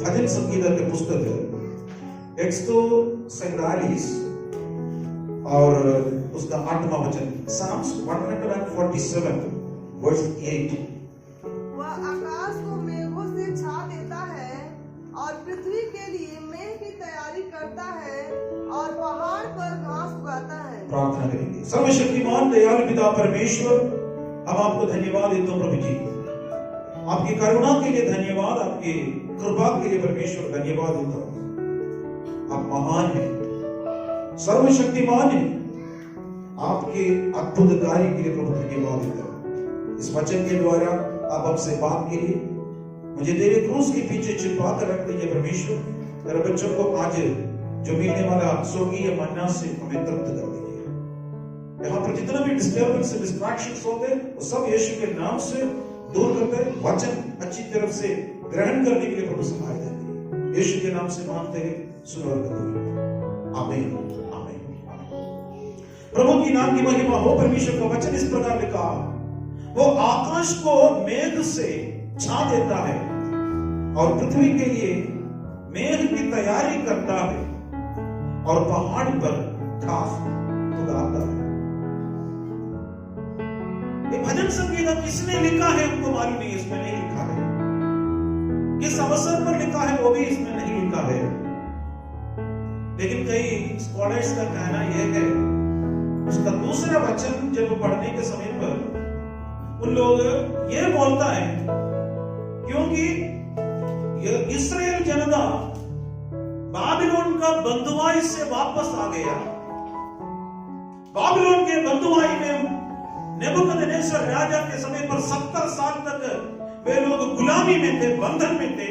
भजन संगीत के पुस्तक है 147 और उसका 8वां वचन, Psalms 147 वर्स 8। वह आकाश को मेघों से छा देता है और पृथ्वी के लिए मेघ की तैयारी करता है और पहाड़ पर घास उगाता है। प्रार्थना करेंगे। सर्वशक्तिमान दयालु पिता परमेश्वर, हम आपको धन्यवाद देते हैं प्रभु जी, आपकी करुणा के लिए धन्यवाद, आपकी कृपा के लिए परमेश्वर धन्यवाद देता हूं। आप महान हैं, सर्वशक्तिमान हैं, आपके अद्भुत कार्य के लिए प्रभु धन्यवाद देता हूं। इस वचन के द्वारा आप हमसे बात कीजिए, मुझे तेरे क्रूस के पीछे छिपा कर रख दीजिए परमेश्वर। तेरे बच्चों को आज जो मिलने वाला स्वर्गीय मन्ना से हमें तृप्त कर दीजिए। यहाँ पर जितना भी डिस्टर्बेंस डिस्ट्रैक्शंस होते हैं वो सब यीशु के नाम से दूर करते हैं। वचन अच्छी तरफ से ग्रहण करने के लिए प्रभु सहायता करिए। यीशु के नाम से मांगते हैं, सुनो और कबूल। आमीन आमीन आमीन। प्रभु की नाम की महिमा हो। परमेश्वर का वचन इस प्रकार लिखा, वो आकाश को मेघ से छा देता है और पृथ्वी के लिए मेघ की तैयारी करता है और पहाड़ पर घास उगाता है। ये भजन संगीत किसने लिखा है उनको मालूम नहीं, इसमें नहीं लिखा है। किस अवसर पर लिखा है वो भी इसमें नहीं लिखा है। लेकिन कई स्कॉलर्स का कहना यह है, उसका दूसरा वचन जब पढ़ने के समय पर उन लोग ये बोलता है, क्योंकि ये इस्राएल जनता बाबिलोन का बंधुआई से वापस आ गया। बाबिलोन के बंधुआई में नेबुकदनेस्सर राजा के समय पर 70 साल तक वे लोग गुलामी में थे, बंधन में थे।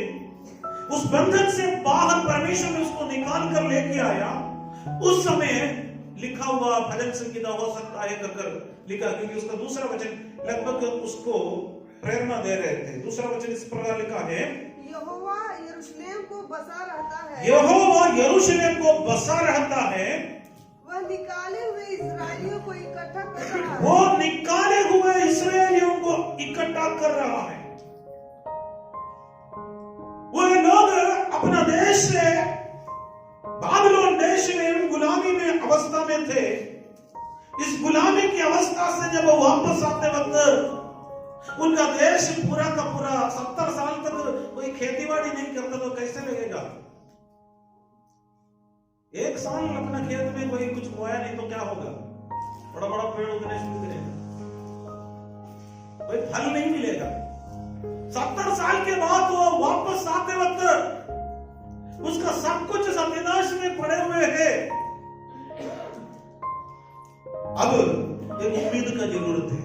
उस बंधन से बाहर परमेश्वर ने उसको निकाल कर लेके आया। उस समय लिखा हुआ भजन संगीत हो सकता है कर लिखा, क्योंकि उसका दूसरा वचन लगभग उसको प्रेरणा दे रहे थे। दूसरा वचन इस प्रकार लिखा है, यहोवा यरूशलेम को बसा रहता है, यहोवा यरूशलेम को बसा रहता है, वह निकाले हुए इस्राएलियों को इकट्ठा कर रहा है। वो निकाले हुए इस्राएलियों को इकट्ठा कर रहा है। वो लोग अपना देश से बाबिलोन देश में गुलामी में अवस्था में थे। इस गुलामी की अवस्था से जब वो वापस आते वक्त उनका देश पूरा का पूरा 70 साल तक कोई खेतीबाड़ी नहीं करता तो कैसे लगेगा? एक साल अपना खेत में कोई कुछ बोया नहीं तो क्या होगा? बड़ा बड़ा पेड़ उगने शुरू करेगा, कोई फल नहीं मिलेगा। 70 साल के बाद वो वापस आते वक्त उसका सब कुछ सत्यानाश में पड़े हुए है। अब एक उम्मीद का जरूरत है,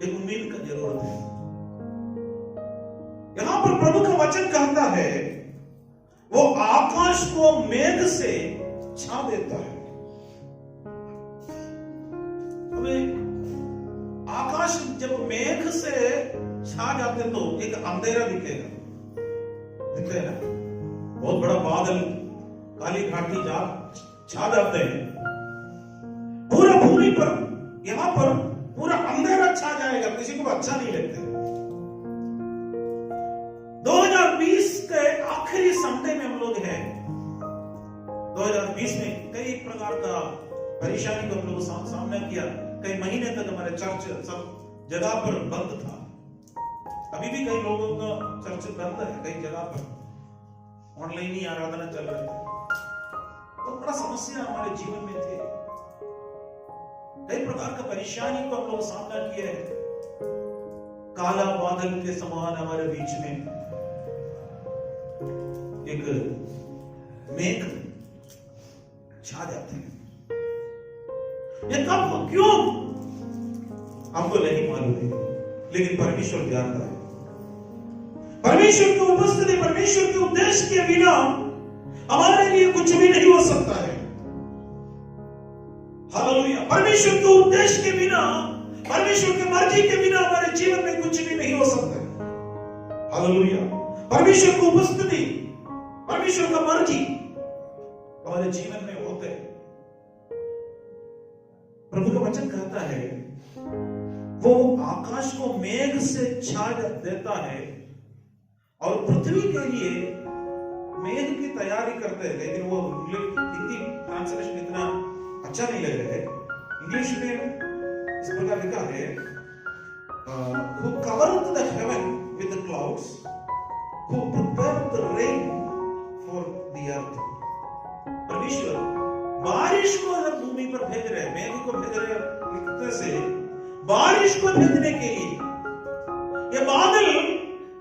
एक उम्मीद का जरूरत है। यहां पर प्रभु का वचन कहता है, वो आकाश को मेघ से छा देता है। आकाश जब मेघ से छा जाते तो एक अंधेरा दिखेगा, दिखते है ना, बहुत बड़ा बादल काली घाटी छा जाते हैं पूरा भूमि पर। यहां पर पूरा अंधेरा छा जाएगा, किसी को अच्छा नहीं लगता। 2020 के आखिरी संडे में हम लोग हैं। 2020 में कई प्रकार का परेशानी को हम लोग सामना किया। कई महीने तक हमारे चर्च सब जगह पर बंद था। अभी भी कई लोगों का चर्च बंद है, कई जगह पर ऑनलाइन ही आराधना चल रही है। तो बड़ा समस्या हमारे जीवन में थी, कई प्रकार का परेशानी को हम लोग सामना किए हैं। काला बादल के समान हमारे बीच में एक मेघ छा जाते हैं। ये कब क्यों हमको नहीं मालूम है, लेकिन परमेश्वर जानता है। परमेश्वर की उपस्थिति, परमेश्वर के उद्देश्य के बिना हमारे लिए कुछ भी नहीं हो सकता है। हालेलुया। परमेश्वर के उद्देश्य के बिना, परमेश्वर की मर्जी के बिना हमारे जीवन में कुछ भी नहीं हो सकता है। हालेलुया। परमेश्वर की उपस्थिति, परमेश्वर का मर्जी हमारे जीवन में होते हैं। प्रभु का वचन कहता है, वो आकाश को मेघ से छा देता है और पृथ्वी के लिए मेघ की तैयारी करते हैं। लेकिन वो हिंदी ट्रांसलेशन इतना अच्छा नहीं लग रहा है। इंग्लिश में इस प्रकार लिखा है, who covered the heaven with the clouds, who prepared the rain for the earth। परमेश्वर बारिश को जब भूमि पर भेज रहे हैं, मेघ को भेज रहे हैं, एक तरह से बारिश को भेजने के लिए ये बादल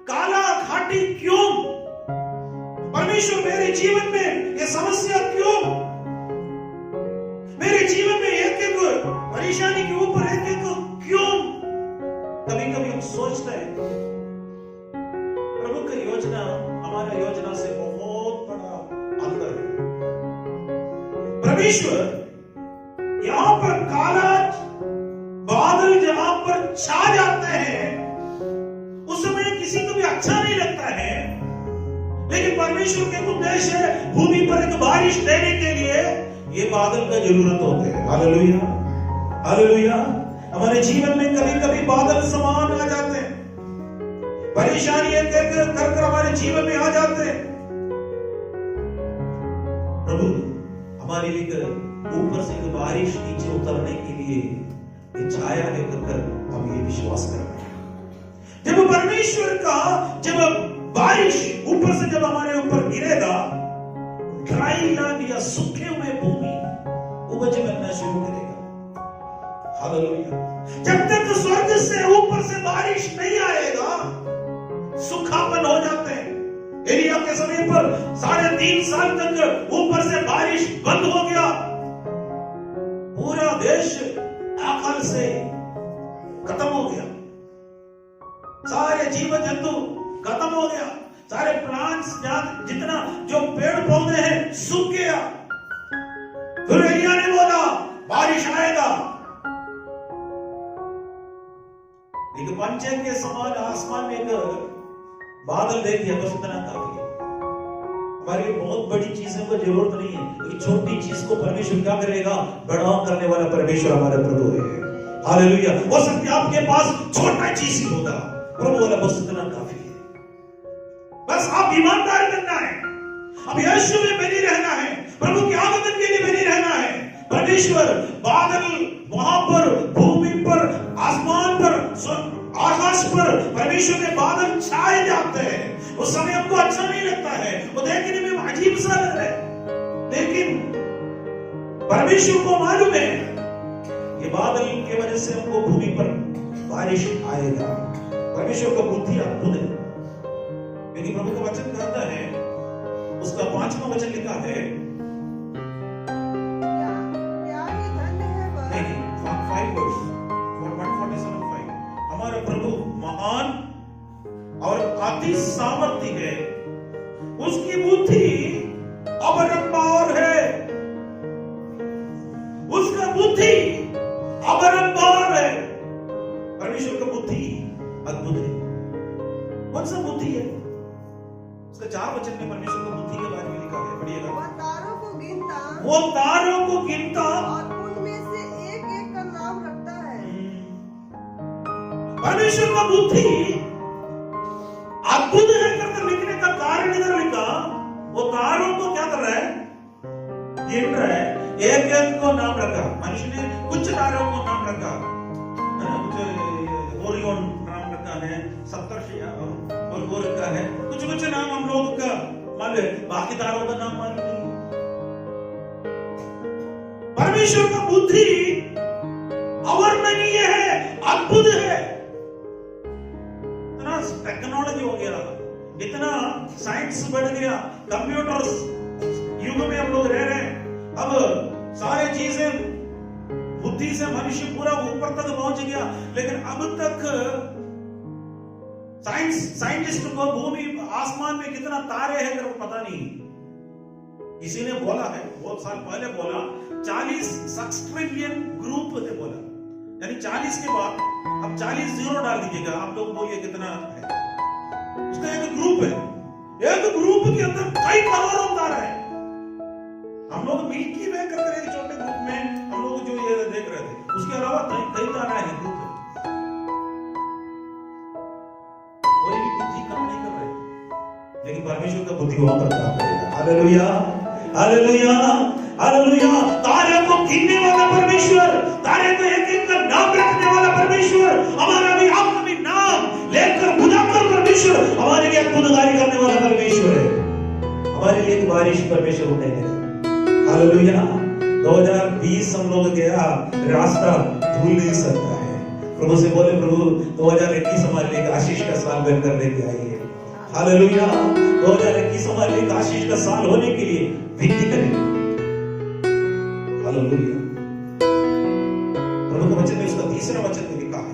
काला घाटी क्यों? परमेश्वर मेरे जीवन में ये समस्या क्यों? मेरे जीवन में एक एक परेशानी के ऊपर एक एक क्यों? कभी कभी हम सोचते हैं प्रभु की योजना हमारा योजना से बहुत बड़ा अंतर है। परमेश्वर यहां पर काला बादल जहां पर छा जाते हैं उस समय किसी को भी अच्छा नहीं लगता है, लेकिन परमेश्वर के उद्देश्य है भूमि पर एक बारिश देने के लिए ये बादल का जरूरत होते हैं। Hallelujah, hallelujah. हमारे जीवन में कभी कभी बादल समान आ जाते हैं, परेशानी एक एक कर हमारे जीवन में आ जाते हैं। प्रभु हमारे लिए ऊपर से एक बारिश नीचे उतरने के लिए ये छाया लेकर कर हम ये विश्वास करते हैं। जब परमेश्वर का जब बारिश ऊपर से जब हमारे ऊपर गिरेगा, ड्राई लैंड या सूखे हुए भूमि उपज मिलना शुरू करेगा। हालेलुया। जब तक स्वर्ग से ऊपर से बारिश नहीं आएगा सूखापन हो जाते हैं। एलिया के समय पर 3.5 साल तक ऊपर से बारिश बंद हो गया, पूरा देश अकाल से खत्म हो गया, सारे जीव जंतु खत्म हो गया, सारे प्लांट्स जितना जो पेड़ पौधे हैं सूख गया। फिर एलिया ने बोला बारिश आएगा। एक पंचे के समान आसमान में एक बादल देख लिया, बस इतना काफी है। हमारे लिए बहुत बड़ी चीजों को जरूरत नहीं है, एक छोटी चीज को परमेश्वर क्या करेगा, बड़ा करने वाला परमेश्वर हमारा प्रभु है। हालेलुया। हो सकता है आपके पास छोटा चीज ही होगा, प्रभु बोला बस इतना काफी है, बस आप ईमानदार बनना है, अब यीशु में बनी रहना है, प्रभु के आगमन के लिए बनी रहना है। परमेश्वर बादल वहां पर भूमि पर आसमान पर आकाश पर परमेश्वर के बादल छाए जाते हैं। उस समय हमको अच्छा नहीं लगता है, वो देखने में अजीब सा लग रहा है, लेकिन परमेश्वर को मालूम है ये बादल की वजह से हमको भूमि पर बारिश आएगा। परमेश्वर का बुद्धि अद्भुत है, क्योंकि प्रभु का वचन कहता है, उसका 5वां वचन लिखा है, हमारा प्रभु महान और अति सामर्थ्य है, उसकी बुद्धि अपरंपार है, उसका बुद्धि अपरंपार है। परमेश्वर का बुद्धि अद्भुत है। कौन सा बुद्धि है? उसका 4 वचन में परमेश्वर की बुद्धि के बारे में लिखा है, पढ़िएगा। वो तारों को गिनता और उनमें से एक एक का नाम रखता है। परमेश्वर का बुद्धि अद्भुत है करके लिखने का कारण इधर लिखा, वो तारों को क्या कर रहा है, गिन रहा है, एक एक को नाम रखा। मनुष्य ने कुछ तारों को नाम रखा, कुछ ओरियन नाम रखा है, सप्तर्षि और वो रखा है, कुछ कुछ नाम हम लोग का मालूम है, बाकी तारों का नाम मालूम नहीं। परमेश्वर का बुद्धि अवर्णनीय है, अद्भुत है। इतना टेक्नोलॉजी हो गया, इतना साइंस बढ़ गया, कंप्यूटर्स युग में हम लोग रह रहे हैं। अब सारे चीजें बुद्धि से मनुष्य पूरा ऊपर तक पहुंच गया, लेकिन अब तक साइंटिस्ट को भूमि आसमान में कितना तारे हैं वो पता नहीं। किसी ने बोला है, बहुत साल पहले बोला, 40 सेक्सट्रिलियन ग्रुप थे बोला, यानी 40 के बाद अब 40 जीरो डाल दीजिएगा, आप लोग बोलिए कितना है। उसका एक ग्रुप है, एक ग्रुप के अंदर कई करोड़ों तारे हैं। हम लोग मिल्की वे करके एक छोटे ग्रुप में हम लोग जो ये देख रहे थे, उसके अलावा कई तारे हैं ग्रुप में। कोई भी बुद्धि काम नहीं कर रहे, लेकिन परमेश्वर का बुद्धि वहां पर काम करेगा। Hallelujah, hallelujah, hallelujah. तारे को गिनने वाला परमेश्वर, तारे को एक एक का नाम रखने वाला परमेश्वर, हमारा भी आपका भी नाम लेकर बुलाकर परमेश्वर हमारे लिए अद्भुतकारी करने वाला परमेश्वर है। हमारे लिए बारिश परमेश्वर उठाएगा। हालेलुया। 2020 हम लोग गया रास्ता भूल नहीं सकता है। प्रभु से बोले, प्रभु 2021 हमारे लिए आशीष का साल बनकर लेके आइए। हालेलुया। 2021 हमारे लिए आशीष का साल होने के लिए विनती करें। हालेलुया। प्रभु के वचन में उसका तीसरा वचन में लिखा है,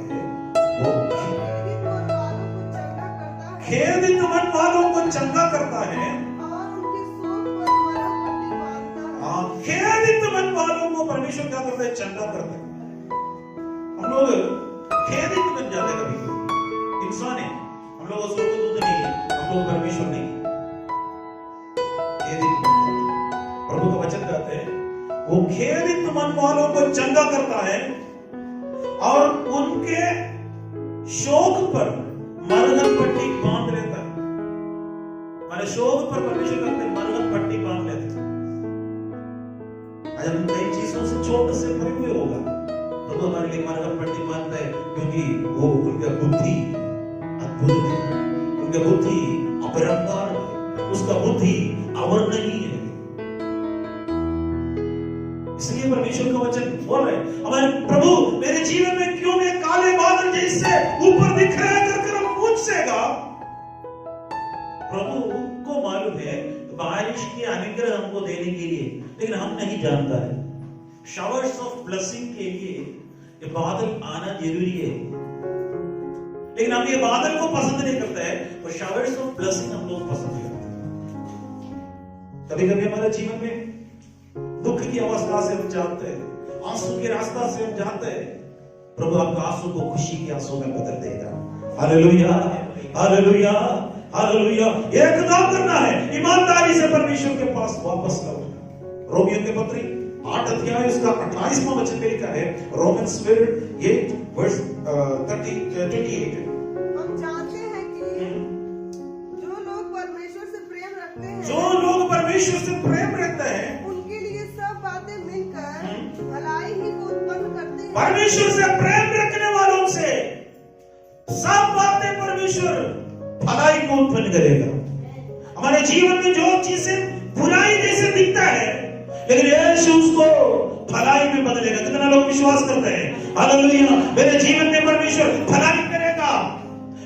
वो खेदित मन वालों को चंगा करता है। खेदित मन वालों को परमेश्वर क्या करता है? चंगा करता है। हम लोग खेदित बन जाते हैं कभी। इंसान है, हम लोग स्वर्गदूत नहीं है, हम लोग परमेश्वर नहीं। खेदित बन जाते हैं। प्रभु का वचन कहते हैं वो खेदित मन वालों को चंगा करता है और उनके शोक पर मरहम पट्टी बांध लेता है। हमारे शोक पर परमेश्वर कहते हैं मरहम पट्टी बांध लेते हैं। आज हम कई चीजों से छोटे से भरे हुए होगा, तो हमारे लिए मरहम पट्टी बांधता है, क्योंकि वो उनका बुद्धि अद्भुत है, उनका बुद्धि अपरंपार है, उसका बुद्धि अवर्णनीय है। इसलिए परमेश्वर का वचन बोल रहे हमारे प्रभु, मेरे जीवन में क्यों मैं काले बादल जैसे ऊपर दिख रहा है कर हम पूछेगा। प्रभु को मालूम है बारिश की अनुग्रह हमको देने के लिए, लेकिन हम नहीं जानता है। शावर्स ऑफ ब्लेसिंग के लिए ये बादल आना जरूरी है, लेकिन हम ये बादल को पसंद नहीं करते हैं, और शावर्स ऑफ ब्लेसिंग हम लोग पसंद करते हैं। कभी कभी हमारे जीवन में दुख की अवस्था से हम जाते हैं, आंसू के रास्ता से हम जाते हैं, प्रभु आपका आंसू को खुशी के आंसू में बदल देगा। Hallelujah, hallelujah, hallelujah. एक काम करना है, ईमानदारी से परमेश्वर के पास वापस लौटना। रोमियो के पत्री 8 अध्याय उसका 28वां वचन में लिखा है, रोमन्स 8 वर्स 28। हम जानते हैं कि जो लोग परमेश्वर से प्रेम रखते हैं, जो लोग परमेश्वर से प्रेम रखते हैं, उनके लिए सब बातें मिलकर भलाई ही को उत्पन्न करते हैं। परमेश्वर से प्रेम रखने वालों से सब बातें परमेश्वर भलाई को उत्पन्न करेगा। हमारे जीवन में जो चीजें बुराई जैसे दिखता है, लेकिन यीशु उसको भलाई में बदलेगा। कितना लोग विश्वास करते हैं? हालेलुया। मेरे जीवन में परमेश्वर भलाई करेगा,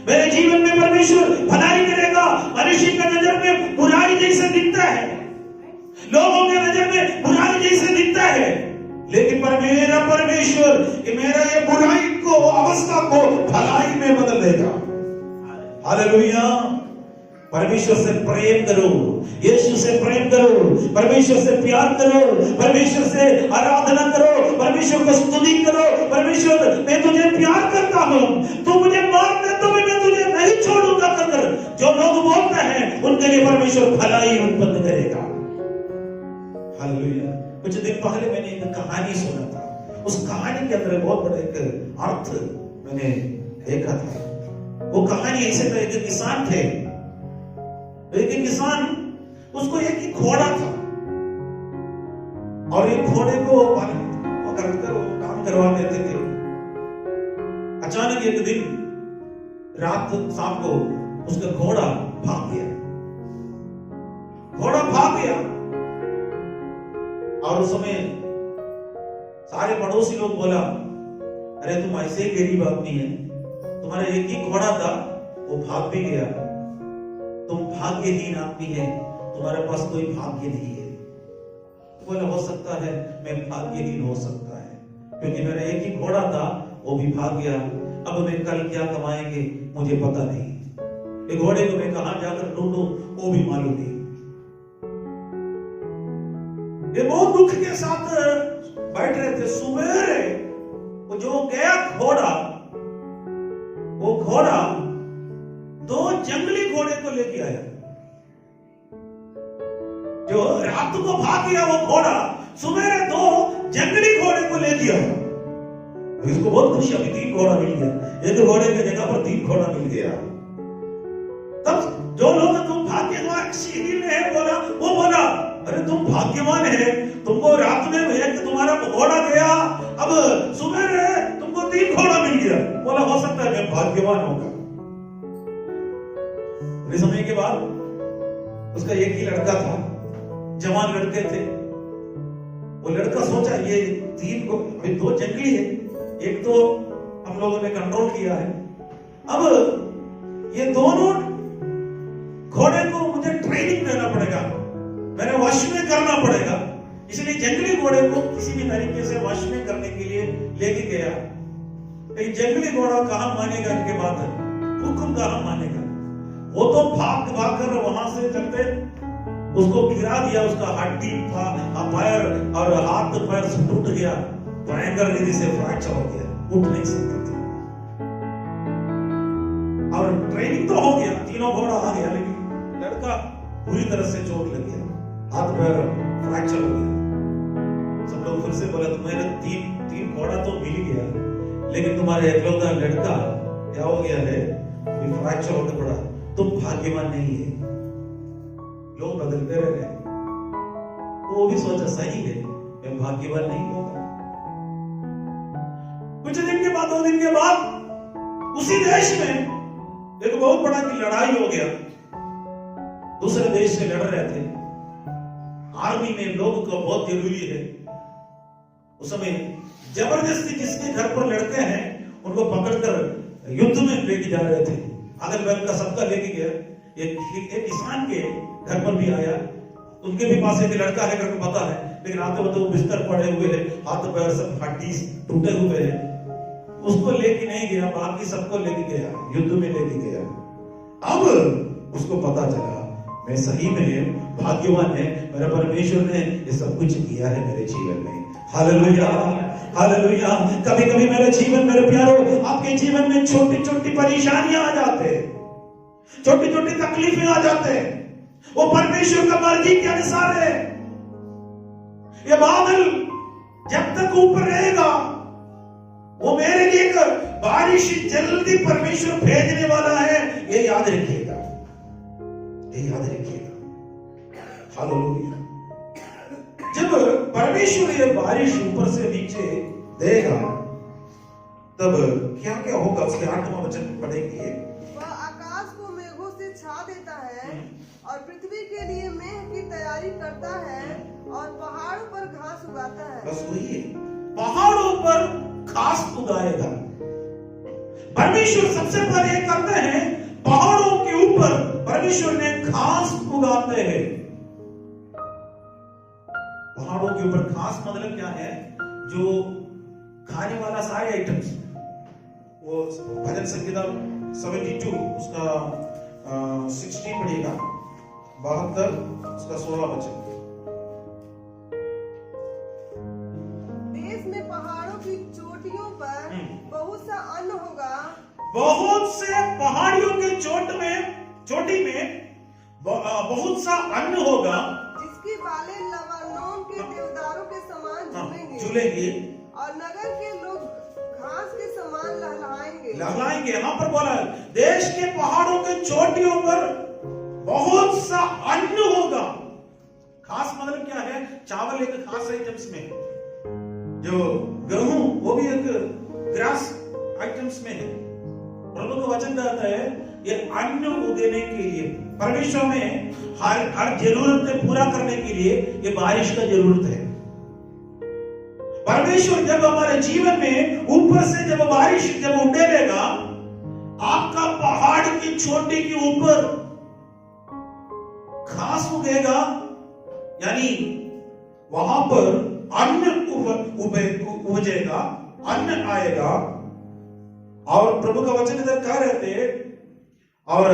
मेरे जीवन में परमेश्वर भलाई करेगा। मनुष्य की नजर में बुराई जैसे दिखता है, लोगों के नजर में बुराई जैसे दिखता है, लेकिन मेरा परमेश्वर कि मेरा ये बुराई को अवस्था को भलाई में बदल देगा। हालेलुया। परमेश्वर से प्रेम करो, यीशु से प्रेम करो, परमेश्वर से प्यार करो, परमेश्वर से आराधना करो, परमेश्वर को स्तुति करो। परमेश्वर, मैं तुझे प्यार करता हूं, तू मुझे मार दे तो मैं तुझे नहीं छोड़ूंगा कर जो लोग बोलते हैं, उनके लिए परमेश्वर भलाई उत्पन्न करेगा। हालेलुया। कुछ दिन पहले मैंने एक कहानी सुना था, उस कहानी के अंदर बहुत बड़ा एक अर्थ मैंने देखा था। वो कहानी ऐसे था, एक किसान थे, एक किसान, उसको एक ही घोड़ा था, और एक घोड़े को पकड़कर वो काम करवा देते थे। अचानक एक दिन रात शाम को उसका घोड़ा भाग गया, घोड़ा भाग गया, और उस समय सारे पड़ोसी लोग बोला, अरे तुम ऐसे ही गरीब आदमी है, तुम्हारा एक ही घोड़ा था, वो भाग भी गया, तुम भाग्यहीन आदमी है, तुम्हारे पास कोई भाग्य नहीं है। बोला, हो सकता है मैं भाग्यहीन हो सकता है, क्योंकि मेरा एक ही घोड़ा था, वो भी भाग गया, अब मैं कल क्या कमाएंगे मुझे पता नहीं, ये घोड़े को मैं कहां जाकर ढूंढूं वो भी मालूम नहीं। ये बहुत दुख के साथ बैठ रहे थे। सुबह वो जो गया घोड़ा, वो घोड़ा 2 जंगली घोड़े को लेके आया। जो रात को भाग गया वो घोड़ा सुबह 2 जंगली घोड़े को ले दिया। इसको बहुत खुशी, अभी 3 घोड़ा मिल गया, एक घोड़े की जगह पर 3 घोड़ा मिल गया। तब जो लोग तुम भाग्यशाली है बोला, वो बोला अरे तुम भाग्यवान है, तुमको रात में भैया कि तुम्हारा घोड़ा गया, अब सुबह तुमको 3 घोड़ा मिल गया। बोला हो सकता है मैं भाग्यवान होगा। समय के बाद उसका एक ही लड़का था, जवान लड़के थे। वो लड़का सोचा ये 3 को अभी 2 जंगली है, एक तो हम लोगों ने कंट्रोल किया है, अब ये दोनों घोड़े को मुझे ट्रेनिंग देना पड़ेगा, मैंने वश में करना पड़ेगा। इसलिए जंगली घोड़े को किसी भी तरीके से वश में करने के लिए लेके गया। लेकिन जंगली घोड़ा कहां मानेगा इनके बात, हुक्म कहां मानेगा। वो तो भाग कर वहां से चलते उसको गिरा दिया, उसका हड्डी था पैर और हाथ पैर से टूट गया, भयंकर रीति से फ्रैक्चर हो गया, उठ नहीं सकते थे। और ट्रेनिंग तो हो गया, 3 घोड़ा आ गया, लेकिन लड़का पूरी तरह से चोट लग गया, हाथ पैर फ्रैक्चर हो गया। सब लोग फिर से बोला तुम्हारे 3 घोड़ा तो मिल गया, लेकिन तुम्हारे इकलौता लड़का क्या हो गया है, फ्रैक्चर होकर पड़ा, तुम भाग्यवान नहीं है। लोग बदलते रह गए, वो भी सोचा सही है मैं भाग्यवान नहीं होगा। कुछ दिन के बाद 2 दिन के बाद उसी देश में एक बहुत बड़ा की लड़ाई हो गया, दूसरे देश से लड़ रहे थे। आर्मी में लोगों को बहुत जरूरी है, उस समय जबरदस्ती जिसके घर पर लड़के हैं उनको पकड़कर युद्ध में लेके जा रहे थे। अगल बगल का सबका लेके गया, एक किसान के घर पर भी आया, उनके भी पास एक लड़का है करके पता है, लेकिन आते वक्त वो बिस्तर पड़े हुए हैं, हाथ पैर सब हड्डी टूटे हुए हैं, उसको लेके नहीं गया, बाकी सबको लेके गया, युद्ध में लेके गया। अब उसको पता चला मैं सही में भाग्यवान है, मेरा परमेश्वर ने ये सब कुछ किया है मेरे जीवन में। Hallelujah, hallelujah. कभी कभी मेरे जीवन, मेरे प्यारों, आपके जीवन में छोटी छोटी परेशानियां आ जाते हैं, छोटी छोटी तकलीफें आ जाते हैं, वो परमेश्वर का मर्जी के अनुसार है। ये बादल जब तक ऊपर रहेगा, वो मेरे लिए बारिश जल्दी परमेश्वर भेजने वाला है, ये याद रखिएगा, ये याद रखिएगा। हालेलुया। जब परमेश्वर ये बारिश ऊपर से नीचे देगा, तब क्या क्या होगा, उसके 8वां वचन पढ़ेंगे। वह आकाश को मेघों से छा देता है और पृथ्वी के लिए मेघ की तैयारी करता है और पहाड़ों पर घास उगाता है। बस वही है, पहाड़ों पर घास उगाएगा। परमेश्वर सबसे पहले करते हैं, पहाड़ों के ऊपर परमेश्वर ने घास उगाते हैं। पहाड़ों के ऊपर घास मतलब क्या है, जो खाने वाला सारे आइटम्स। वो भजन संहिता 72 उसका 16 पढ़िएगा, 72 उसका 16 वचन। देश में पहाड़ों की चोटियों पर बहुत सा अन्न होगा, बहुत से पहाड़ियों के चोटी में बहुत सा अन्न होगा, जिसकी बालें लबानोन के देवदारों के समान झूलेंगे और नगर के लोग घास के समान लहलाएंगे। यहाँ पर बोला देश के पहाड़ों के चोटियों पर बहुत सा अन्न होगा। खास मतलब क्या है, चावल एक खास आइटम्स में, जो गेहूं वो भी एक ग्रास आइटम्स में है। प्रभु का वचन कहता है ये अन्न उगने के लिए, परमेश्वर में हर जरूरत पूरा करने के लिए ये बारिश का जरूरत है। परमेश्वर जब हमारे जीवन में ऊपर से जब बारिश जब उड़ेगा, आपका पहाड़ की चोटी के ऊपर घास उगेगा, यानी वहां पर अन्न उपजेगा, अन्न आएगा। और प्रभु का वचन इधर कह रहे थे, और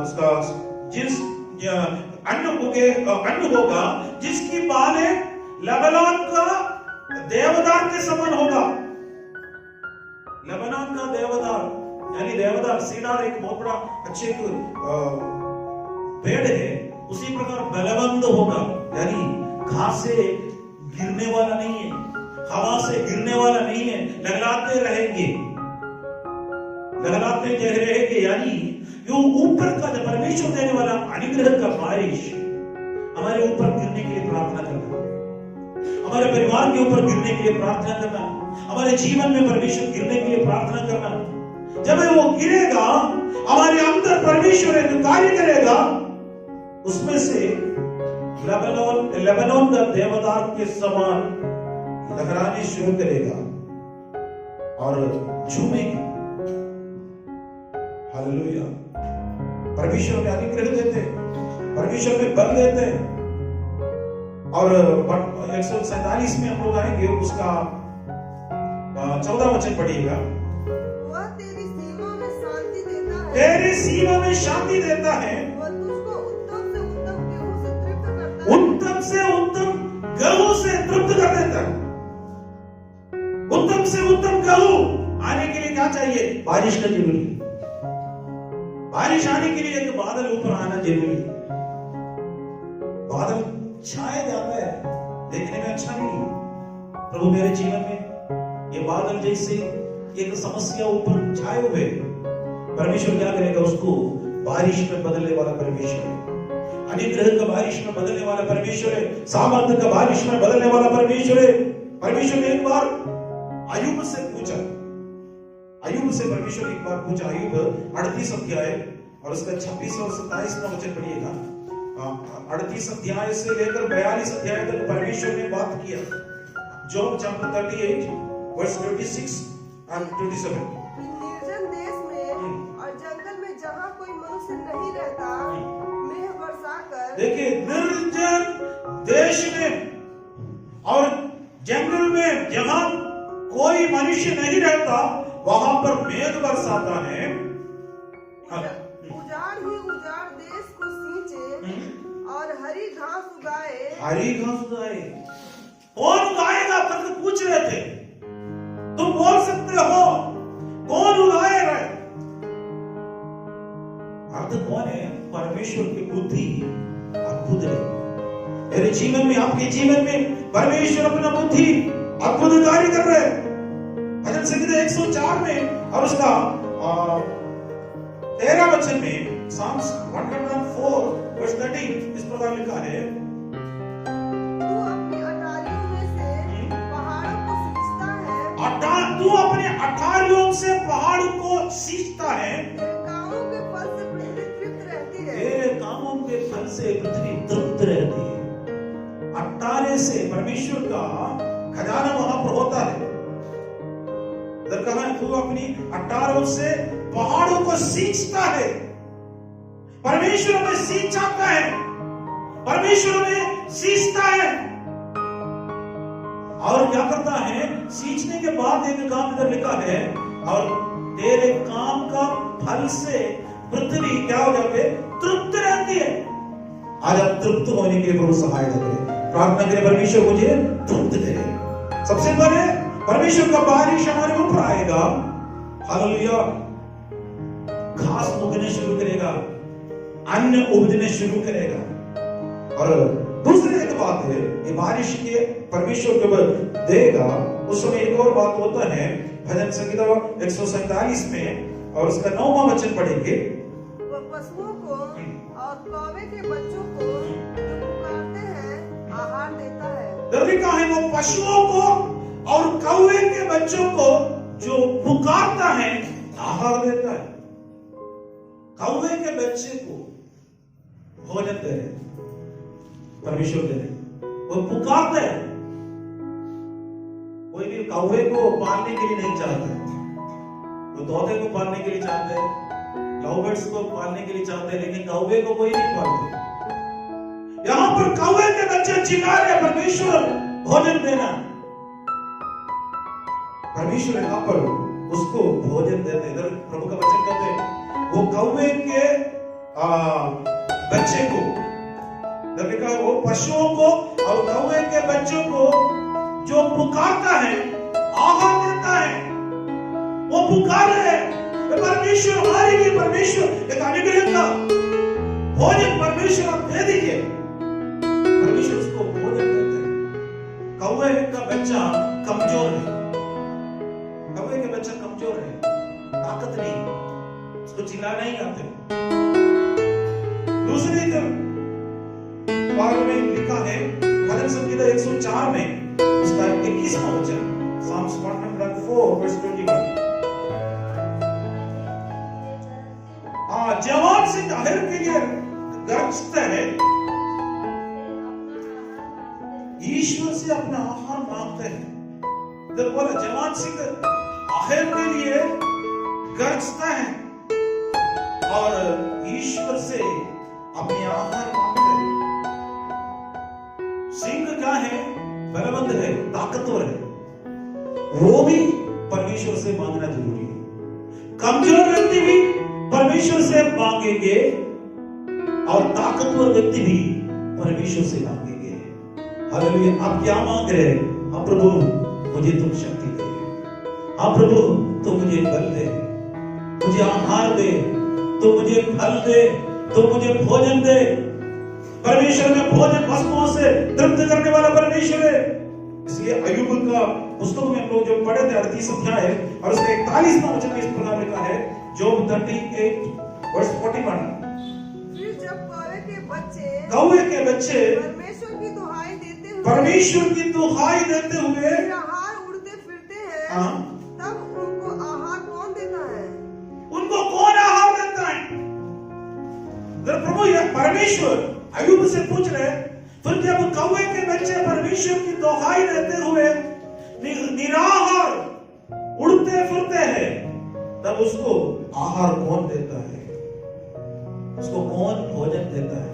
उसका जिस अन्न होगा जिसकी बालें लेबनान का देवदार के समान होगा। लेबनान का देवदार यानी देवदार सीडार एक बहुत बड़ा अच्छे पेड़ है, उसी प्रकार बलवंत होगा, यानी घास से गिरने वाला नहीं है, हवा से गिरने वाला नहीं है, लहराते रहेंगे, यानी यो ऊपर का जो परमेश्वर देने वाला अनुग्रह का बारिश हमारे ऊपर गिरने के लिए प्रार्थना करना, हमारे परिवार के ऊपर गिरने के लिए प्रार्थना करना, हमारे जीवन में परमेश्वर गिरने के लिए प्रार्थना करना। जब वो गिरेगा, हमारे अंदर परमेश्वर एक कार्य करेगा, उसमें से लेबनोन का देवदार के समान लहराने शुरू करेगा और झूमेगी। हालेलुया। परमेश्वर में अनुग्रह देते, परमेश्वर में बल देते। और 147 में हम लोग आएंगे, उसका 14 वचन पढ़िएगा। वह तेरी सीमा में शांति देता है, तेरी सीमा में शांति देता है, वह तुझको उत्तम से उत्तम गेहूं से तृप्त करता है, उत्तम से उत्तम गेहूं से तृप्त कर देता है। उत्तम से उत्तम गेहूं आने के लिए क्या चाहिए? बारिश का जरूरी। बारिश आने के लिए एक बादल ऊपर आना जरूरी। बादल छाए जाता है, देखने में अच्छा नहीं। प्रभु मेरे जीवन में ये बादल जैसे एक समस्या ऊपर छाए हुए, परमेश्वर क्या करेगा? उसको बारिश में बदलने वाला परमेश्वर है। अनुग्रह का बारिश में बदलने वाला परमेश्वर है। सामर्थ्य का बारिश में बदलने वाला परमेश्वर है। परमेश्वर ने एक बार अय्यूब से पूछा, अय्यूब से परमेश्वर एक बार पूछा। अय्यूब 38 अध्याय और उसका 26 और 27 का वचन पढ़िएगा। 38 अध्याय से लेकर 42 अध्याय तक परमेश्वर ने बात किया। Job chapter 38 verse 26 and 27। निर्जन देश में और जंगल में जहाँ कोई मनुष्य नहीं रहता, मेघ बरसाकर, देखिए, निर्जन देश में और जंगल में जहाँ कोई मनुष्य नहीं रहता, वहां पर मेघ बरसाता है। उजाड़ ही उजाड़ देश को सींचे और हरी घास उगाए। हरी घास उगाए। कौन उगाएगा? तब तो पूछ रहे थे। तुम बोल सकते हो, कौन उगाएगा? अर्थ कौन है? परमेश्वर की बुद्धि अद्भुत है। मेरे जीवन में, आपके जीवन में परमेश्वर अपना बुद्धि अद्भुत कार्य कर रहे हैं। भजन संहिता 104 में और उसका 13 वचन में, Psalms 104 verse 13 इस प्रकार लिखा है, तू अपनी अटारियों में से पहाड़ों को सींचता है, तू अपने अटारियों से पहाड़ को सींचता है, तेरे कामों के फल से पृथ्वी तृप्त रहती है। तेरे कामों के फल से पृथ्वी तृप्त रहती है। अटारे से परमेश्वर का खजाना वहां पर होता है। कहा तू अपनी अटारों से पहाड़ों को सींचता है। परमेश्वर में सींचता है, परमेश्वर में सींचता है। और क्या करता है? सींचने के बाद एक काम इधर लिखा है, और तेरे काम का फल से पृथ्वी क्या हो जाती है? तृप्त रहती है। आज आप तृप्त होने के लिए प्रभु सहायता करें। प्रार्थना करें, परमेश्वर मुझे तृप्त करे। सबसे पहले परमेश्वर का बारिश हमारे ऊपर आएगा। हालेलुया। घास उगने शुरू करेगा, अन्न उगने शुरू करेगा। और दूसरी एक बात है, ये बारिश के परमेश्वर के ऊपर देगा, उस समय एक और बात होता है। भजन संहिता 147 में और उसका 9वां वचन पढ़ेंगे। वह पशुओं को और कौवे के बच्चों को जो पुकारते हैं आहार देता है। जल्दी कहा है, वो पशुओं को और कौवे के बच्चों को जो पुकारता है आहार देता है। कौवे के बच्चे को भोजन दे रहे, परमेश्वर दे रहे। वो पुकारता है। कोई भी कौवे को पालने के लिए नहीं चाहता, वो तोते को पालने के लिए चाहते हैं, लव बर्ड्स को पालने के लिए चाहते हैं, लेकिन कौवे को कोई नहीं पालते। यहां पर कौवे के बच्चे चिल्ला रहे, परमेश्वर भोजन देना। परमेश्वर यहाँ पर उसको भोजन देते। इधर प्रभु का वचन कहते हैं, वो कौवे के बच्चे को, देखा, वो पशुओं को और कौवे के बच्चों को जो पुकारता है आहार देता है। वो पुकार रहे हैं, परमेश्वर हमारे लिए, परमेश्वर एक अनुग्रह का भोजन परमेश्वर आप दे दीजिए। परमेश्वर उसको भोजन देते हैं। कौवे का बच्चा कमजोर है, कौवे के बच्चा कमजोर है, ताकत नहीं, उसको चिल्लाना ही आते। दूसरी बार में लिखा है भजन संहिता 104 में उसका 21वां वचन, Psalms 104 verse 21। जवान सिंह आहार के लिए गरजता है, ईश्वर से अपना आहार मांगते हैं। तो बोला जवान सिंह आहार के लिए गरजता है और ईश्वर से अपने आहार मांगते हैं। सिंह क्या है? बलवंत है, ताकतवर है, वो भी परमेश्वर से मांगना जरूरी है। कमजोर व्यक्ति भी परमेश्वर से मांगेंगे और ताकतवर व्यक्ति भी परमेश्वर से मांगेंगे। हालेलुया। आप क्या मांग रहे हैं? हाँ प्रभु मुझे तुम शक्ति दे, हाँ प्रभु तुम मुझे बल दे, मुझे आहार दे, तुम मुझे फल दे, तुम मुझे भोजन दे। परमेश्वर में भोजन वस्तुओं से तृप्त करने वाला परमेश्वर है। इसलिए अय्यूब का पुस्तक में हम लोग जो पढ़े थे 38 अध्याय और उसके 41वां वचन में इस प्रकार लिखा है, जोब 38 वर्स 41। फिर जब कौवे के बच्चे परमेश्वर की दुहाई देते हुए आहार उड़ते फिरते हैं, तब उनको आहार कौन देता है? उनको कौन आहार देता है? प्रभु या परमेश्वर अय्यूब से पूछ रहे, फिर जब कौवे के बच्चे परमेश्वर की दुहाई देते हुए निराहार उड़ते फिरते हैं, तब उसको आहार कौन देता है? उसको कौन भोजन देता है?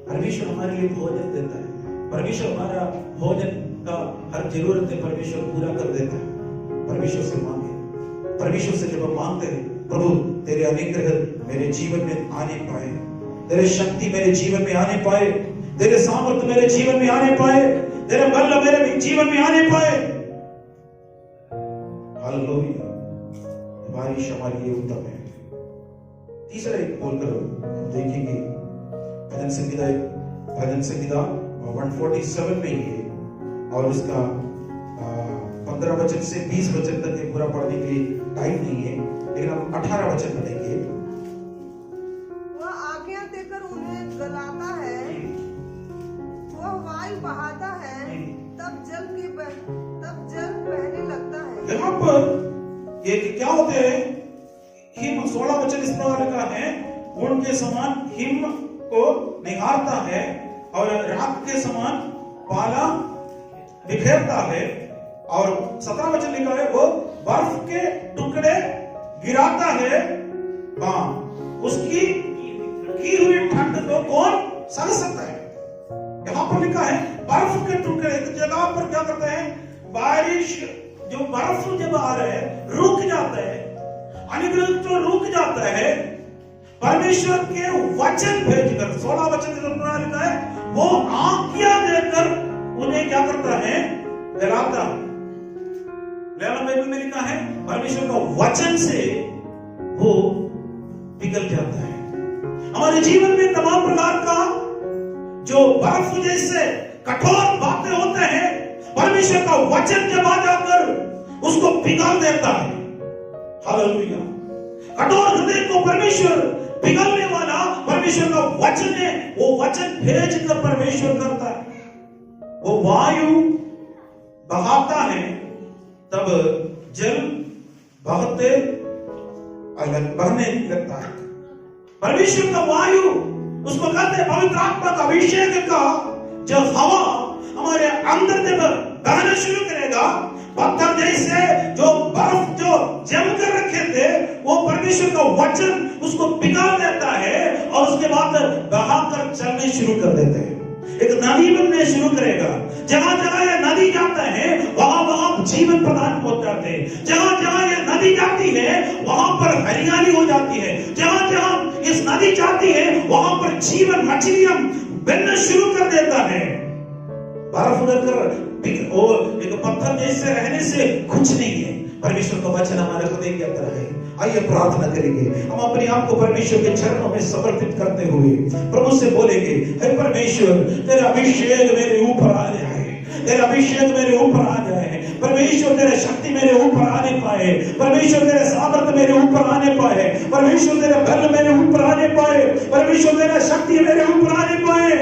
परमेश्वर हमारे लिए भोजन देता है। परमेश्वर हमारा भोजन का हर जरूरत है परमेश्वर पूरा कर देता है। परमेश्वर से मांगे, परमेश्वर से जब हम मांगते हैं, प्रभु तेरे अनुग्रह मेरे जीवन में आने पाए, तेरे शक्ति मेरे जीवन में आने पाए, तेरे सामर्थ्य मेरे जीवन में आने पाए, तेरे बल मेरे जीवन में आने पाए। हालेलुया। बारिश हमारे लिए उत्तम है। तीसरा एक बोलकर हम देखेंगे भजन संहिता 147 में है और उसका 15 वचन से 20 वचन तक ये पूरा पढ़ने के लिए टाइम नहीं है, लेकिन हम 18 वचन पढ़ेंगे। वह आज्ञा देकर उन्हें गलाता है, वह वायु बहाता है, तब जल बहने लगता है। यहाँ पर ये क्या होते हैं? हिम 16 वचन इस प्रकार लिखा है, उनके समान हिम को निहारता है और रात के समान पाला बिखेरता है। और 17 वचन लिखा है, वो बर्फ के टुकड़े गिराता है, उसकी की हुई ठंड को कौन सह सकता है? यहाँ पर लिखा है बर्फ के टुकड़े। जगह पर क्या करते हैं? बारिश जो बर्फ जब आ रहे हैं रुक जाता है, अनुग्रह तो रुक जाता है। परमेश्वर के वचन भेजकर 16 वचन लिखा है, वो आज्ञा देकर उन्हें क्या करता है? गलाता है। बाइबल में लिखा है परमेश्वर का वचन से वो पिघल जाता है। हमारे जीवन में तमाम प्रकार का जो बर्फ जैसे कठोर बातें होते हैं, परमेश्वर का वचन जब आ जाकर उसको पिघल देता है। हालेलुया। कठोर हृदय को परमेश्वर पिघलने वाला परमेश्वर का वचन है। वो वचन भेज कर परमेश्वर करता है। वो वायु बहाता है, तब जल बहने लगता है। परमेश्वर का वायु, उसको कहते हैं पवित्र आत्मा का अभिषेक का जब हवा हमारे अंदर जब बहना शुरू करेगा, पत्थर जैसे जो बर्फ जो जम कर रखे थे, वो परमेश्वर का वचन उसको पिघल देता है और उसके बाद बहाकर चलने शुरू कर देते हैं। एक नदी बनने शुरू करेगा। जहां जहां ये नदी जाता है वहां वहां जीवन प्रदान पहुंचाते हैं। जहां जहां ये नदी जाती है वहां पर हरियाली हो जाती है। जहां जहां इस नदी जाती है वहां पर जीवन मछलियां बनना शुरू कर देता है। बर्फ उड़कर एक पत्थर जैसे रहने से कुछ नहीं है। परमेश्वर का वचन हमारे हृदय के अंदर है। आइए प्रार्थना करेंगे। हम अपने आप को परमेश्वर के चरणों में समर्पित करते हुए प्रभु से बोलेंगे, हे परमेश्वर तेरा अभिषेक मेरे ऊपर आ रहा है, तेरा अभिषेक मेरे ऊपर आ जाए। परमेश्वर तेरे शक्ति मेरे ऊपर आने पाए। परमेश्वर तेरे सामर्थ मेरे ऊपर आने पाए। परमेश्वर तेरे बल मेरे ऊपर आने पाए। परमेश्वर तेरा शक्ति मेरे ऊपर आने पाए।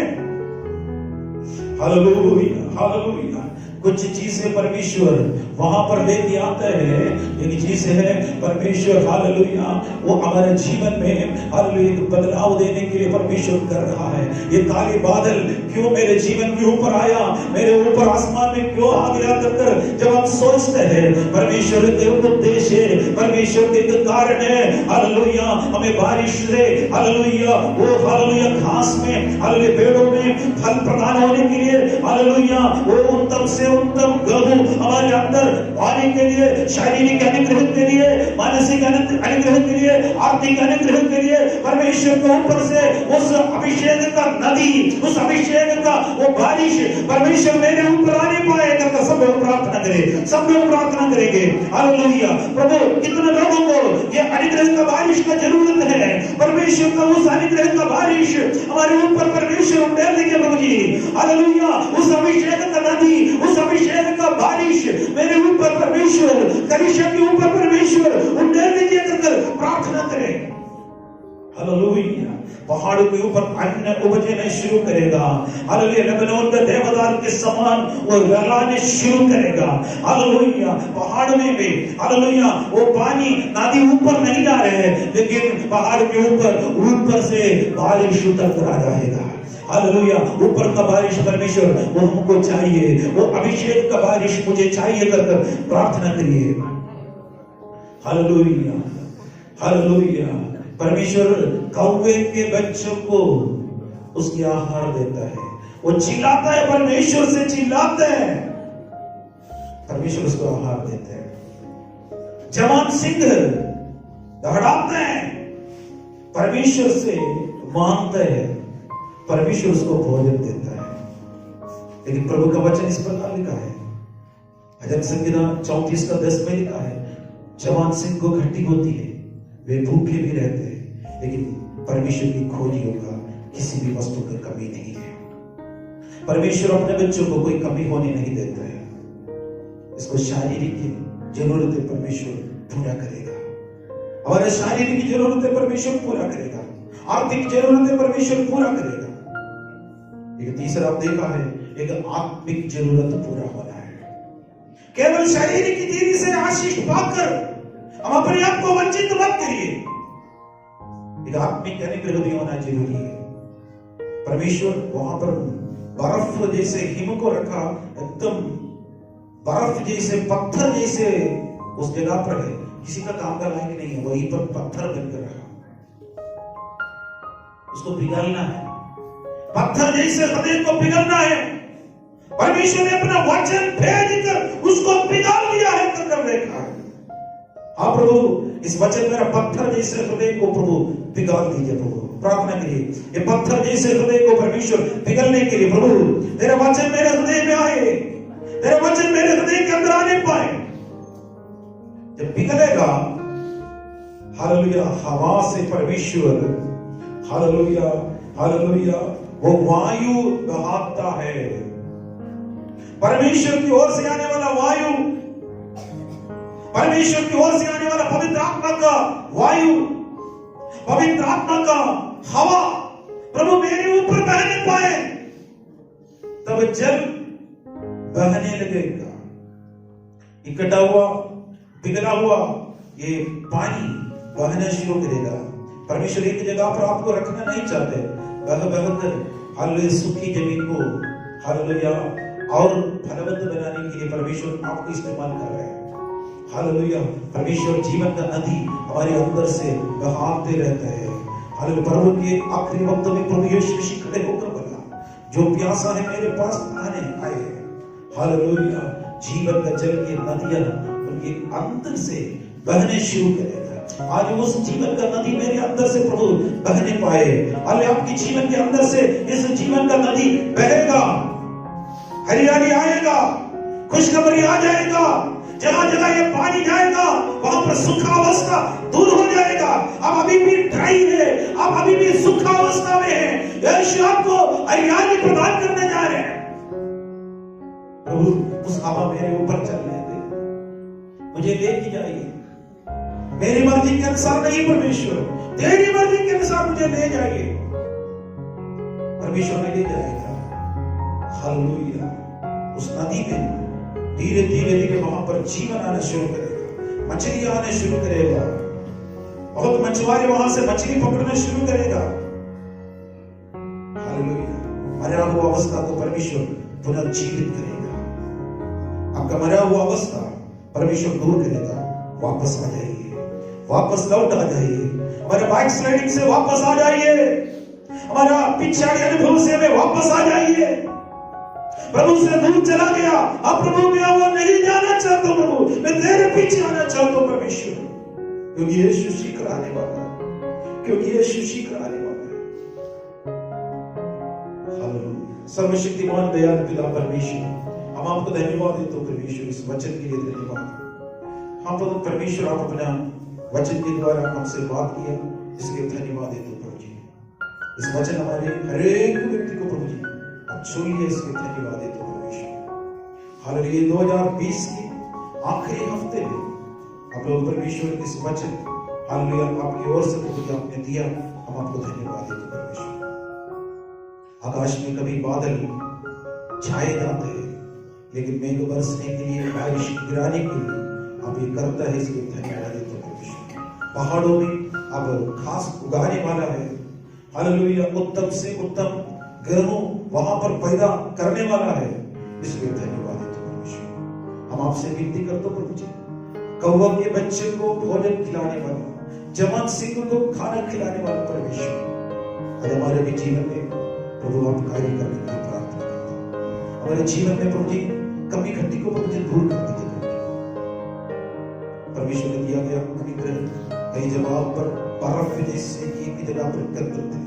Hallelujah, hallelujah. कुछ चीजें परमेश्वर वहां पर लेके आता है, एक चीज है परमेश्वर हालेलुया वो हमारे जीवन में हालेलुया एक बदलाव देने के लिए परमेश्वर कर रहा है। ये काले बादल क्यों मेरे जीवन के ऊपर आया, मेरे ऊपर आसमान में क्यों आ गया कर जब हम सोचते हैं, परमेश्वर के उद्देश्य है, परमेश्वर के कारण है। हालेलुया हमें बारिश से हालेलुया वो हालेलुया घास में हालेलुया पेड़ों में फल प्रदान होने के लिए हालेलुया वो उत्तम से उत्तम गहू हमारे अंदर पाने के लिए, शारीरिक अनुग्रह के लिए, मानसिक अनुग्रह के लिए, आर्थिक अनुग्रह के लिए परमेश्वर के ऊपर से उस अभिषेक का नदी, उस अभिषेक का वो बारिश परमेश्वर मेरे ऊपर आने पाए करके सब लोग प्रार्थना करें, सब लोग प्रार्थना करेंगे। हालेलुया प्रभु कितने लोगों को ये अनुग्रह का बारिश का जरूरत है, परमेश्वर का उस अनुग्रह का बारिश हमारे ऊपर परमेश्वर उंडेल देंगे प्रभु जी। हालेलुया उस अभिषेक का नदी, उस अभिषेक का बारिश मेरे ऊपर परमेश्वर, कलीसिया के ऊपर परमेश्वर उंडेल दीजिए कर प्रार्थना करें। हालेलुया पहाड़ों के ऊपर अन्न उपजने शुरू करेगा। हालेलुया लेबनोन का देवदार के समान वो लहराने शुरू करेगा। हालेलुया पहाड़ में भी हालेलुया वो पानी नदी ऊपर नहीं जा रहे हैं, लेकिन पहाड़ के ऊपर से बारिश उतर कर आ जाएगा। हालेलुया ऊपर का बारिश परमेश्वर वो हमको चाहिए, वो अभिषेक का बारिश मुझे चाहिए कर प्रार्थना करिए। हालेलुया, हालेलुया परमेश्वर कौवे के बच्चों को उसके आहार देता है, वो चिल्लाता है, परमेश्वर से चिल्लाता है, परमेश्वर उसको आहार देता है। जवान सिंह दौड़ाते हैं, परमेश्वर से मांगते हैं, परमेश्वर उसको भोजन देता है। लेकिन प्रभु का वचन इस प्रकार लिखा है, भजन संहिता 34 का 10 में लिखा है, जवान सिंह को घटी होती है, वे भूखे भी रहते हैं, लेकिन परमेश्वर की खोजियों का किसी भी वस्तु की कमी नहीं है। परमेश्वर अपने बच्चों को कोई कमी होने नहीं देता है। इसको शारीरिक जरूरतें परमेश्वर पूरा करेगा, हमारे शारीरिक जरूरतें परमेश्वर पूरा करेगा, आर्थिक जरूरतें परमेश्वर पूरा करेगा। एक तीसरा आप देखा है, एक आत्मिक जरूरत पूरा होना है। केवल शारीरिक दीदी से आशीष पाकर हम अपने आप को वंचित मत करिए, एक आत्मिक अनुग्रह भी होना जरूरी है। परमेश्वर वहां पर बर्फ जैसे हिम को रखा, एकदम बर्फ जैसे पत्थर जैसे उस जगह पर है, किसी का काम का लायक नहीं है, वहीं पर पत्थर बनकर रहा, उसको पिघलना है, पत्थर जैसे हृदय को पिघलना है। परमेश्वर ने अपना वचन भेजकर उसको पिघल दिया है कर देखा है। हाँ प्रभु इस वचन मेरा पत्थर जैसे हृदय को प्रभु पिघल दीजिए। प्रभु प्रार्थना करिए, ये पत्थर जैसे हृदय को परमेश्वर पिघलने के लिए प्रभु तेरा वचन मेरे हृदय में आए, तेरा वचन मेरे हृदय के अंदर आने पाए। जब पिघलेगा हालेलुया हवा से परमेश्वर हालेलुया हालेलुया वो वायु बहाता है, परमेश्वर की ओर से आने वाला वायु, परमेश्वर की ओर से आने वाला पवित्र आत्मा का वायु, पवित्र आत्मा का हवा प्रभु मेरे ऊपर बहने पाए, तब जल बहने लगेगा। इकट्ठा हुआ पिघला हुआ ये पानी बहना शुरू करेगा। परमेश्वर एक जगह पर आपको रखना नहीं चाहते, बह बहकर हालेलुया सूखी जमीन को हालेलुया और फलवंत बनाने के लिए परमेश्वर आपको इस्तेमाल कर रहे हैं। हालेलुया परमेश्वर जीवन का नदी हमारे अंदर से बहाते रहता है। हालेलुया प्रभु के आखिरी वक्त में प्रभु यीशु मसीह खड़े होकर बोला, जो प्यासा है मेरे पास आने आए। हालेलुया जीवन का जल की नदियां उनके अंदर से बहने शुरू करेगा। आज उस जीवन का नदी मेरे अंदर से प्रभु बहने पाए। हालेलुया आपके जीवन के अंदर से इस जीवन का नदी बहेगा, हरियाली आएगा, खुशखबरी आ जाएगा। जहां जगह ये पानी जाएगा वहां पर सूखा अवस्था दूर हो जाएगा। आप अभी भी ड्राई है, आप अभी भी सूखा अवस्था में है, यीशु आपको हरियाली प्रदान करने जा रहे हैं। प्रभु उस हवा मेरे ऊपर चलने दे, मुझे लेके जाइए, मेरी मर्जी के अनुसार नहीं परमेश्वर, तेरी मर्जी के अनुसार मुझे ले जाइए। परमेश्वर ने ले जाएगा। हालेलुया। उस नदी में धीरे धीरे धीरे वहां पर जीवन आना शुरू करेगा, मछली आने शुरू करेगा, बहुत मछुआरे वहां से मछली पकड़ना शुरू करेगा। हालेलुया। मरा हुआ अवस्था को परमेश्वर पुनर्जीवित करेगा। आपका मरा हुआ अवस्था परमेश्वर दूर करेगा। वापस आ जाइए, वापस लौट आ जाइए, हमारे बाइक स्लाइडिंग से वापस आ जाइए, हमारा पिछाड़ी अनुभव से हमें वापस आ जाइए। प्रभु से दूर चला गया, अब प्रभु मैं वो नहीं जाना चाहता हूं, प्रभु मैं तेरे पीछे आना चाहता हूं परमेश्वर, क्योंकि यीशु शीघ्र आने वाला है, क्योंकि यीशु शीघ्र आने वाला है। हालेलुया। सर्वशक्तिमान दयालु पिता परमेश्वर, हम आपको धन्यवाद देते हैं परमेश्वर, इस वचन के लिए धन्यवाद। हाँ परमेश्वर, आप अपना वचन के द्वारा हमसे बात किया, इसलिए धन्यवाद देते हैं प्रभु जी। इस वचन हमारे हर एक व्यक्ति को प्रभु जी आप छूलिए, इसलिए धन्यवाद देते हैं परमेश्वर। हालेलुया। 2020 के आखिरी हफ्ते में आप लोग परमेश्वर के इस वचन हालेलुया आपकी ओर से प्रभु जी आपने दिया, हम आपको धन्यवाद देते हैं परमेश्वर। आकाश में कभी बादल छाए जाते हैं, लेकिन मेघ बरसने के लिए, बारिश गिराने के लिए आप ये करता है, इसलिए धन्यवाद देते हैं परमेश्वर। पहाड़ों में अब घास उगाने वाला है, हालेलुया, उत्तम से उत्तम गेहूं वहां पर पैदा करने वाला है, इसलिए धन्यवाद देते हैं परमेश्वर। हम आपसे विनती करते हैं प्रभु जी, कौवा के बच्चे को भोजन खिलाने वाला, जवान सिंह को खाना खिलाने वाला परमेश्वर, आज हमारे भी जीवन में प्रभु आप कार्य करने के लिए प्रार्थना करते हैं। हमारे जीवन में प्रभु जी कमी घटी को प्रभु जी दूर कर दीजिए परमेश्वर ने दिया गया अनुग्रह कई जगहों पर बर्फ जैसे एक ही जगह पर एकत्रित थे,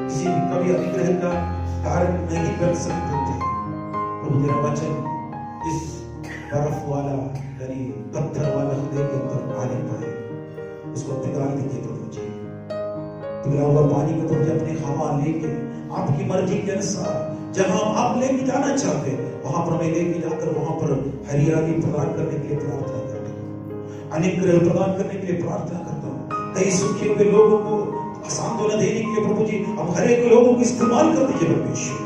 किसी भी कभी अनुग्रह का कार्य नहीं कर सकते थे। प्रभु तेरा वचन इस बर्फ वाला यानी पत्थर वाला हृदय के अंदर आने पाए, उसको पिघला दीजिए प्रभु जी। पिघला हुआ पानी को प्रभु जी अपने हवा लेके आपकी मर्जी के अनुसार जहां आप लेके जाना चाहते वहां पर मैं लेके जाकर वहां पर हरियाली प्रदान करने के लिए प्रार्थना करता हूँ, अनुग्रह प्रदान करने के लिए प्रार्थना करता हूँ। कई सूखे हुए लोगों को सांत्वना देने के लिए प्रभु जी अब हर एक लोगों को इस्तेमाल कर दीजिए परमेश्वर।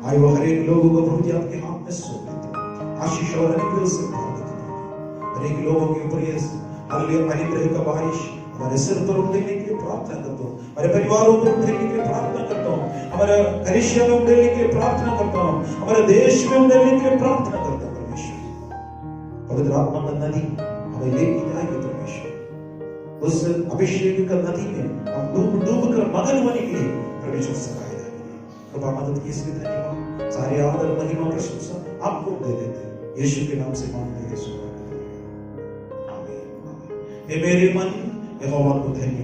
आए वो हर एक लोगों को प्रभु जी आपके हाथ में सौंप देते हैं, आशीष और अनुग्रह से भर देते हैं। हर एक लोगों के ऊपर ये अनुग्रह का बारिश हमारे सिर पर उड़ने के लिए प्रार्थना करता हूँ, हमारे परिवारों पर उड़ने के लिए प्रार्थना करता हूँ, हमारे कलीसिया में उड़ने के लिए प्रार्थना करता हूँ, हमारे देश में उड़ने के लिए प्रार्थना करता हूँ परमेश्वर। पवित्र आत्मा का नदी हमें लेके जाएगी परमेश्वर, उस अभिषेक का नदी में हम डूब डूब कर मगन होने के लिए परमेश्वर सहायता करें। कृपा मदद की इसलिए धन्यवाद, सारे आदर महिमा प्रशंसा आपको दे देते हैं, यीशु के नाम से मांगते हैं, यीशु आमीन। हे मेरे मन यहोवा को धन्य,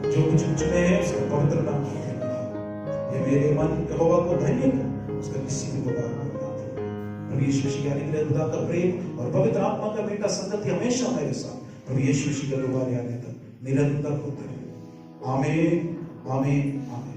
जो कुछ चुने हैं उसके पवित्र नाम को धन्यवाद। हे मेरे मन यहोवा को धन्य, उसका किसी भी प्रकार का प्रभु यीशु मसीह के अनुग्रह, खुदा का प्रेम और पवित्र आत्मा का बेटा संगति हमेशा हमारे साथ प्रभु यीशु मसीह के दोबारा आने तक निरंतर होता है। आमीन, आमीन, आमीन।